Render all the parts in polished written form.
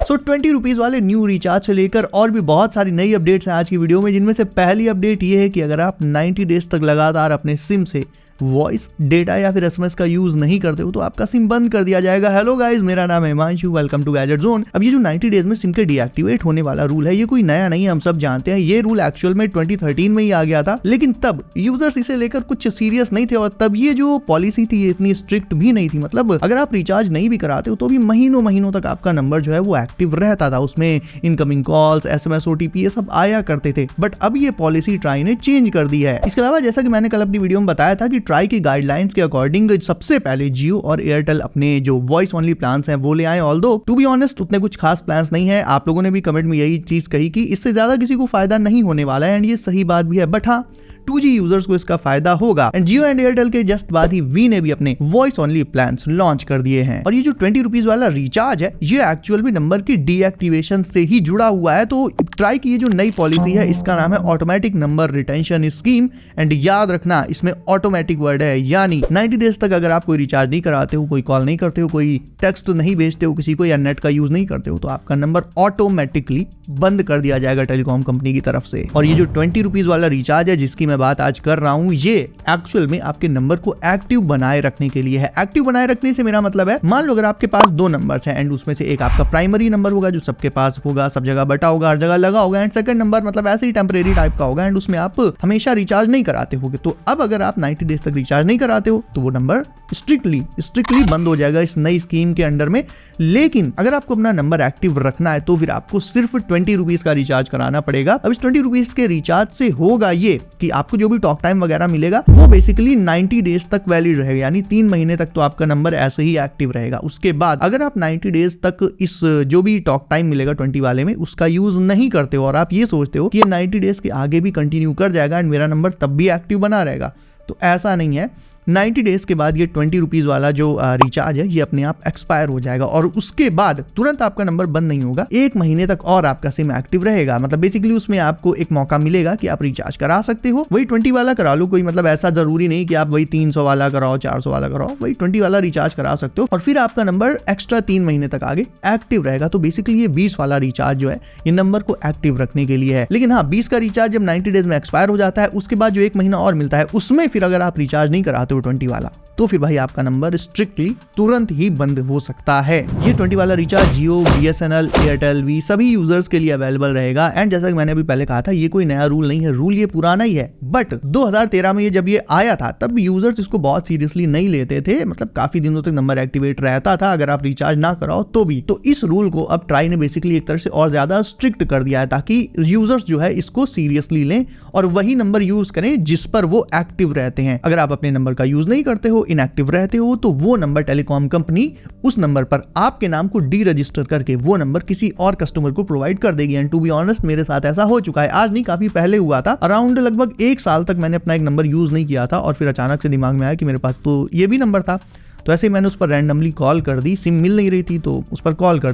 सो 20 rupees वाले new recharge से लेकर और भी बहुत सारी नई अपडेट्स हैं आज की वीडियो में, जिनमें से पहली अपडेट ये है कि अगर आप 90 डेज तक लगातार अपने सिम से वॉइस डेटा या फिर एसएमएस का यूज नहीं करते हो तो आपका सिम बंद कर दिया जाएगा। हेलो गाइस, मेरा नाम है Himanshu, welcome to Gadget Zone. अब ये जो 90 डेज में सिम के डीएक्टिवेट होने वाला रूल है, ये कोई नया नहीं है, हम सब जानते हैं। ये रूल एक्चुअल में 2013 में ही आ गया था, लेकिन तब यूजर्स इसे लेकर कुछ सीरियस नहीं थे और तब ये जो पॉलिसी थी ये इतनी स्ट्रिक्ट भी नहीं थी। मतलब अगर आप रिचार्ज नहीं भी कराते हो तो भी महीनों महीनों तक आपका नंबर जो है वो एक्टिव रहता था, उसमें इनकमिंग कॉल्स, एसएमएस, ओटीपी ये सब आया करते थे। बट अब ये पॉलिसी ट्राई ने चेंज कर दी है। इसके अलावा जैसा कि मैंने कल अपनी वीडियो में बताया था कि ट्राई की गाइडलाइन के अकॉर्डिंग सबसे पहले जियो और एयरटेल अपने जो वॉइस ओनली प्लान्स हैं वो ले आए। ऑल्दो टू बी ऑनेस्ट उतने कुछ खास प्लान्स नहीं है। आप लोगों ने भी कमेंट में यही चीज कही कि इससे ज्यादा किसी को फायदा नहीं होने वाला है, एंड ये सही बात भी है। बट हाँ, 2G यूजर्स को इसका फायदा होगा। एंड जियो एंड एयरटेल के जस्ट बाद ही वी ने भी अपने वॉइस ओनली प्लान्स लॉन्च कर दिए हैं। और ये जो 20 रुपीज वाला रिचार्ज है ये एक्चुअल में नंबर की डीएक्टिवेशन से ही जुड़ा हुआ है। तो ट्राई की ये जो नई पॉलिसी है इसका नाम है automatic number retention scheme. And याद रखना इसमें ऑटोमेटिक वर्ड है, यानी 90 डेज तक अगर आप कोई रिचार्ज नहीं कराते हो, कोई कॉल नहीं करते हो, कोई टेक्स्ट नहीं भेजते हो किसी को या नेट का यूज नहीं करते हो तो आपका नंबर ऑटोमेटिकली बंद कर दिया जाएगा टेलीकॉम कंपनी की तरफ से। और ये जो 20 रुपीज वाला रिचार्ज है जिसकी मैं बात आज कर रहा हूं, ये एक्चुअल में आपके नंबर को एक्टिव बनाए रखने के लिए है। एक्टिव बनाए रखने से मेरा मतलब है, मान लो अगर आपके पास 2 नंबर्स हैं एंड उसमें से एक आपका प्राइमरी नंबर होगा जो सबके पास होगा, सब जगह बटा होगा, हर जगह लगा होगा, एंड सेकंड नंबर मतलब ऐसे ही टेम्परेरी टाइप का होगा एंड उसमें आप हमेशा रिचार्ज नहीं कराते होगे। तो अब अगर आप 90 डेज तक रिचार्ज नहीं कराते हो तो वो नंबर स्ट्रिक्टली बंद हो जाएगा इस नई स्कीम के अंडर में। लेकिन अगर आपको अपना नंबर एक्टिव रखना है तो फिर आपको सिर्फ 20 रुपीज का रिचार्ज कराना पड़ेगा। अब इस 20 रुपीज के रिचार्ज से होगा ये कि आपको जो भी टॉक टाइम वगैरह मिलेगा वो बेसिकली 90 डेज तक वैलिड रहेगा, यानी 3 महीने तक तो आपका नंबर ऐसे ही एक्टिव रहेगा। उसके बाद अगर आप 90 डेज तक इस जो भी टॉक टाइम मिलेगा 20 वाले में उसका यूज नहीं करते हो और आप ये सोचते हो कि ये 90 डेज के आगे भी कंटिन्यू कर जाएगा एंड मेरा नंबर तब भी एक्टिव बना रहेगा, तो ऐसा नहीं है। 90 डेज के बाद ये 20 रुपीज वाला जो रिचार्ज है ये अपने आप एक्सपायर हो जाएगा और उसके बाद तुरंत आपका नंबर बंद नहीं होगा, 1 महीने तक और आपका सिम एक्टिव रहेगा। मतलब बेसिकली उसमें आपको एक मौका मिलेगा कि आप रिचार्ज करा सकते हो, वही 20 वाला करा लो। कोई मतलब ऐसा जरूरी नहीं कि आप वही 300 वाला कराओ, 400 वाला कराओ, वही 20 वाला रिचार्ज करा सकते हो और फिर आपका नंबर एक्स्ट्रा 3 महीने तक आगे एक्टिव रहेगा। तो बेसिकली ये 20 वाला रिचार्ज जो है ये नंबर को एक्टिव रखने के लिए है। लेकिन हाँ, 20 का रिचार्ज जब 90 डेज में एक्सपायर हो जाता है उसके बाद जो 1 महीना और मिलता है उसमें फिर अगर आप रिचार्ज नहीं कराते हो 20 वाला तो फिर भाई आपका नंबर स्ट्रिक्टली तुरंत ही बंद हो सकता है। ये 20 वाला recharge Jio, BSNL, Airtel, Vi सभी यूजर्स के लिए अवेलेबल रहेगा। एंड जैसा कि मैंने अभी पहले कहा था ये कोई नया रूल नहीं है, रूल ये पुराना ही है। बट 2013 में ये जब ये आया था तब यूजर्स इसको बहुत सीरियसली नहीं लेते थे। मतलब काफी दिनों तक नंबर एक्टिवेट रहता था अगर आप रिचार्ज ना कराओ तो भी। तो इस रूल को अब ट्राई ने बेसिकली एक तरह से और ज्यादा स्ट्रिक्ट कर दिया है ताकि यूजर्स जो है इसको सीरियसली लें और वही नंबर यूज करें जिस पर वो एक्टिव रहते हैं। अगर आप अपने नंबर का यूज नहीं करते हो, इनएक्टिव रहते हो, तो वो नंबर टेलीकॉम कंपनी उस नंबर पर आपके नाम को डी रजिस्टर करके वो नंबर किसी और कस्टमर को प्रोवाइड कर देगी। एंड टू बी ऑनेस्ट मेरे साथ ऐसा हो चुका है, आज नहीं काफी पहले हुआ था। अराउंड लगभग 1 साल तक मैंने अपना एक नंबर यूज नहीं किया था और फिर अचानक से दिमाग में आया कि मेरे पास तो ये भी नंबर था, तो ऐसे ही मैंने उस पर रैंडमली कॉल कर दी। सिम मिल नहीं रही थी तो उस पर कॉल कर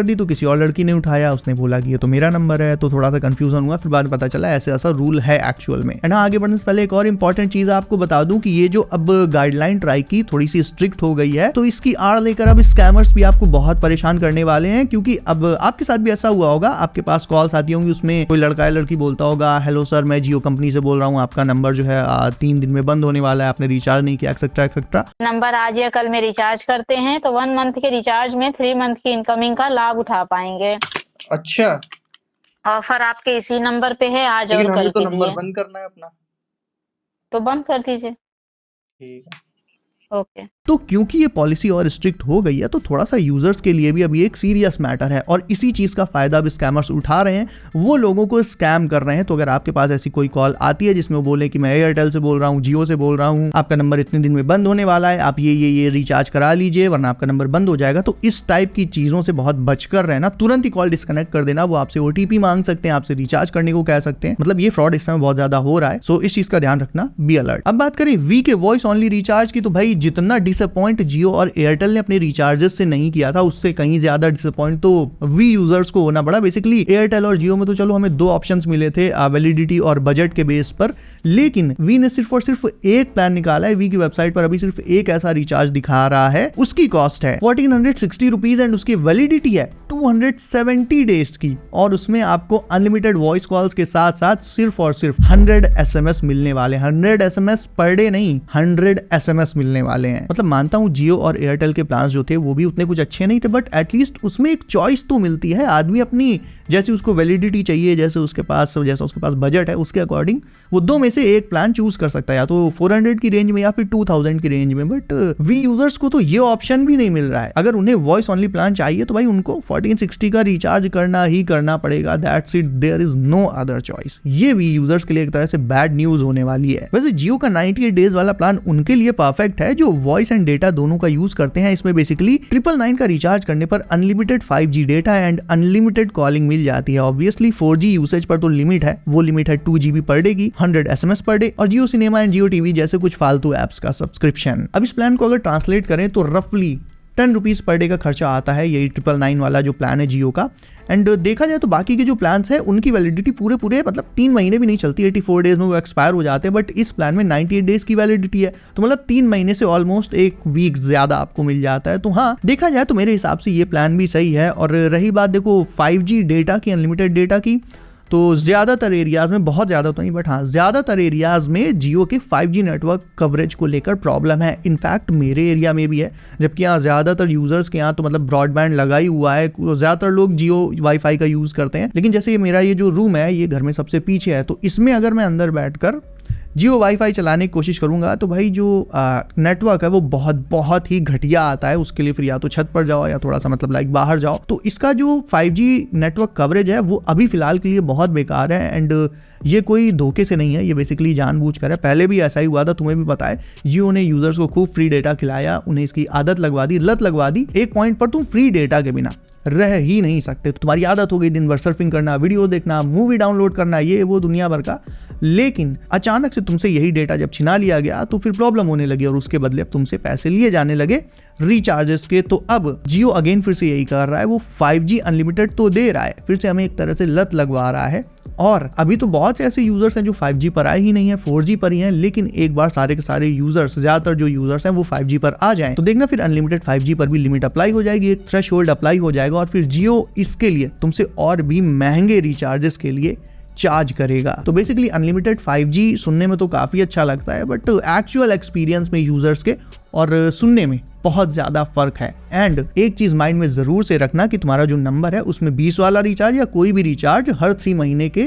दी तो किसी और लड़की ने उठाया, उसने बोला कि ये तो मेरा नंबर है, तो थोड़ा सा कंफ्यूजन हुआ। फिर बाद में पता चला ऐसे ऐसा रूल है एक्चुअल में। एंड हाँ, आगे बढ़ने से पहले एक और इंपॉर्टेंट चीज आपको बता दूं कि ये जो अब गाइडलाइन ट्राई की थोड़ी सी स्ट्रिक्ट हो गई है तो इसकी आड़ लेकर अब स्कैमर्स भी आपको बहुत परेशान करने वाले हैं। क्योंकि अब आपके साथ भी ऐसा हुआ होगा, आपके पास कॉल्स आती होंगी, उसमें कोई लड़का या लड़की बोलता होगा, हेलो सर मैं जियो कंपनी से बोल रहा हूँ, आपका नंबर जो है 3 दिन में बंद होने वाला है, आपने रिचार्ज नहीं किया, एक्सेट्रा एक्सेट्रा। नंबर आज या कल में रिचार्ज करते हैं तो 1 मंथ के रिचार्ज में 3 मंथ की इनकमिंग का लाभ उठा पाएंगे। अच्छा, ऑफर आपके इसी नंबर पे है आज और कल तो के नंबर लिए। बंद करना है अपना, तो बंद कर दीजिए। ठीक है। ओके। तो क्योंकि ये पॉलिसी और स्ट्रिक्ट हो गई है तो थोड़ा सा यूजर्स के लिए भी अभी एक सीरियस मैटर है और इसी चीज का फायदा अब स्कैमर्स उठा रहे हैं, वो लोगों को स्कैम कर रहे हैं। तो अगर आपके पास ऐसी कोई कॉल आती है जिसमें वो बोले कि मैं एयरटेल से बोल रहा हूँ, जियो से बोल रहा हूँ, आपका नंबर इतने दिन में बंद होने वाला है, आप ये रिचार्ज करा लीजिए वरना आपका नंबर बंद हो जाएगा, तो इस टाइप की चीजों से बहुत बचकर रहना, तुरंत ही कॉल डिस्कनेक्ट कर देना। वो आपसे ओटीपी मांग सकते हैं, आपसे रिचार्ज करने को कह सकते हैं। मतलब ये फ्रॉड इस समय बहुत ज्यादा हो रहा है, सो इस चीज का ध्यान रखना, बी अलर्ट। अब बात करें वी के वॉइस ओनली रिचार्ज की, तो भाई जितना डिसअपॉइंट जियो और एयरटेल ने अपने रिचार्जेस से नहीं किया था, उससे कहीं ज्यादा डिसअपॉइंट तो वी यूजर्स को होना पड़ा। बेसिकली एयरटेल और जियो में तो चलो हमें दो ऑप्शंस मिले थे वैलिडिटी और बजट के बेस पर, लेकिन वी ने सिर्फ और सिर्फ एक प्लान निकाला है। वी की वेबसाइट पर अभी सिर्फ एक ऐसा रिचार्ज दिखा रहा है, उसकी कॉस्ट है 1460 रुपीज एंड उसकी वैलिडिटी है 270 डेज की, और उसमें आपको अनलिमिटेड वॉइस कॉल्स के साथ साथ सिर्फ और सिर्फ 100 SMS मिलने वाले। 100 SMS पर डे नहीं, 100 SMS मिलने वाले हैं। मतलब मानता हूं जियो और एयरटेल के प्लान जो थे वो भी उतने कुछ अच्छे नहीं थे, बट एटलीस्ट उसमें एक चॉइस तो मिलती है। आदमी अपनी जैसी उसको वैलिडिटी चाहिए, जैसा उसके पास बजट है, उसके अकॉर्डिंग वो दो में से एक प्लान चूज कर सकता है, या तो 400 की रेंज में या फिर 2000 की रेंज में। बट वी यूजर्स को तो ये ऑप्शन भी नहीं मिल रहा है। अगर उन्हें वॉइस ओनली प्लान चाहिए तो भाई उनको 1460 का रिचार्ज करना ही करना पड़ेगा। That's it, there is no other choice. ये वी यूजर्स के लिए एक तरह से बैड न्यूज होने वाली है। वैसे जियो का 98 डेज वाला प्लान उनके लिए परफेक्ट है जो वॉइस एंड डेटा दोनों का यूज करते हैं। इसमें बेसिकली 999 का रिचार्ज करने पर unlimited 5G data and unlimited calling मिल जाती है। ऑब्वियसली 4G यूसेज पर तो लिमिट है, वो लिमिट है 2 GB पर डे की, 100 SMS पर डे, और जियो सिनेमा एंड जियो टीवी जैसे कुछ फालतू एप्स का सब्सक्रिप्शन। अब इस प्लान को अगर ट्रांसलेट करें तो रफली 10 रुपीज पर डे का खर्चा आता है यही 999 वाला जो प्लान है जियो का। एंड देखा जाए तो बाकी के जो प्लान्स हैं उनकी वैलिडिटी पूरे मतलब 3 महीने भी नहीं चलती, 84 डेज में वो एक्सपायर हो जाते हैं। बट इस प्लान में 98 डेज की वैलिडिटी है, तो मतलब 3 महीने से ऑलमोस्ट 1 वीक ज्यादा आपको मिल जाता है। तो हाँ, देखा जाए तो मेरे हिसाब से ये प्लान भी सही है। और रही बात देखो 5G डेटा की, अनलिमिटेड डेटा की, तो ज्यादातर एरियाज में, बहुत ज्यादा तो नहीं बट हाँ ज्यादातर एरियाज में जियो के 5G नेटवर्क कवरेज को लेकर प्रॉब्लम है। इनफैक्ट मेरे एरिया में भी है, जबकि यहाँ ज्यादातर यूजर्स के यहाँ तो मतलब ब्रॉडबैंड लगा ही हुआ है, ज्यादातर लोग जियो वाईफाई का यूज करते हैं। लेकिन जैसे मेरा ये जो रूम है ये घर में सबसे पीछे है, तो इसमें अगर मैं अंदर बैठकर जियो वाईफाई चलाने की कोशिश करूंगा तो भाई जो नेटवर्क है वो बहुत ही घटिया आता है। उसके लिए फिर या तो छत पर जाओ या थोड़ा सा मतलब लाइक बाहर जाओ। तो इसका जो 5G नेटवर्क कवरेज है वो अभी फिलहाल के लिए बहुत बेकार है। एंड ये कोई धोखे से नहीं है, ये बेसिकली जानबूझकर है। पहले भी ऐसा ही हुआ था, तुम्हें भी पता है। जियो ने यूजर्स को खूब फ्री डेटा खिलाया, उन्हें इसकी आदत लगवा दी, लत लगवा दी। एक पॉइंट पर तुम फ्री डेटा के बिना रह ही नहीं सकते। तुम्हारी आदत हो गई दिन भर सर्फिंग करना, वीडियो देखना, मूवी डाउनलोड करना, ये वो दुनिया भर का। लेकिन अचानक से तुमसे यही डेटा जब छिना लिया गया तो फिर प्रॉब्लम होने लगी और उसके बदले अब तुमसे पैसे लिए जाने लगे रिचार्जेस के। तो अब जियो अगेन फिर से यही कर रहा है, वो 5G अनलिमिटेड तो दे रहा है, फिर से हमें एक तरह से लत लगवा रहा है। और अभी तो बहुत से ऐसे यूजर्स हैं जो 5G पर आए ही नहीं है, 4G पर ही हैं। लेकिन एक बार सारे के सारे यूजर्स, ज्यादातर जो यूजर्स हैं वो 5G पर आ जाएं तो देखना फिर अनलिमिटेड 5G पर भी लिमिट अप्लाई हो जाएगी, एक थ्रेशहोल्ड अप्लाई हो जाएगा और फिर जियो इसके लिए तुमसे और भी महंगे रिचार्जेस के लिए चार्ज करेगा। तो बेसिकली अनलिमिटेड 5G सुनने में तो काफी अच्छा लगता है, बट एक्चुअल एक्सपीरियंस में यूजर्स के और सुनने में बहुत ज्यादा फर्क है। एंड एक चीज माइंड में जरूर से रखना कि तुम्हारा जो नंबर है उसमें 20 वाला रिचार्ज या कोई भी रिचार्ज हर 3 महीने के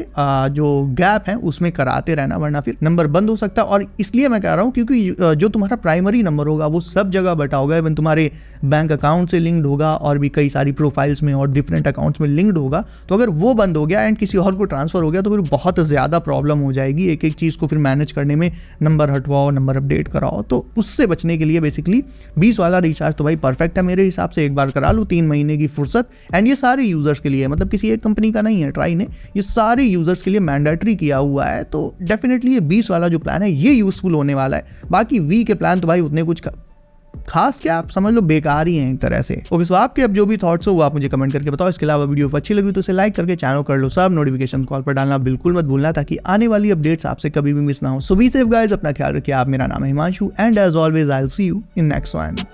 जो गैप है उसमें कराते रहना, वरना फिर नंबर बंद हो सकता है। और इसलिए मैं कह रहा हूँ क्योंकि जो तुम्हारा प्राइमरी नंबर होगा वो सब जगह बटा होगा, इवन तुम्हारे बैंक अकाउंट से लिंक्ड होगा और भी कई सारी प्रोफाइल्स में और डिफरेंट अकाउंट्स में लिंक्ड होगा। तो अगर वो बंद हो गया एंड किसी और को ट्रांसफर हो गया तो फिर बहुत ज्यादा प्रॉब्लम हो जाएगी। एक एक चीज को फिर मैनेज करने में, नंबर हटवाओ, नंबर अपडेट कराओ। तो उससे बचने के लिए बेसिकली 20 वाला रिचार्ज तो भाई परफेक्ट है मेरे हिसाब से। एक बार करा लो, 3 महीने की फुर्सत। एंड ये सारे यूजर्स के लिए, मतलब किसी एक कंपनी का नहीं है, ट्राई ने ये सारे यूजर्स के लिए मैंडेटरी किया हुआ है। तो डेफिनेटली ये 20 वाला जो प्लान है ये यूजफुल होने वाला है। बाकी वी के प्लान तो भाई उतने कुछ खास क्या, आप समझ लो बेकार ही हैं एक तरह से। ओके, सो आपके अब जो भी थॉट्स हो वो आप मुझे कमेंट करके बताओ। इसके अलावा वीडियो अच्छी लगी तो इसे लाइक करके चैनल कर लो, सब नोटिफिकेशन कॉल पर डालना बिल्कुल मत भूलना ताकि आने वाली अपडेट्स आपसे कभी भी मिस ना हो। सो बी सेफ गाइस, अपना ख्याल रखिए। आप, मेरा नाम है Himanshu and as always I will see you in next one.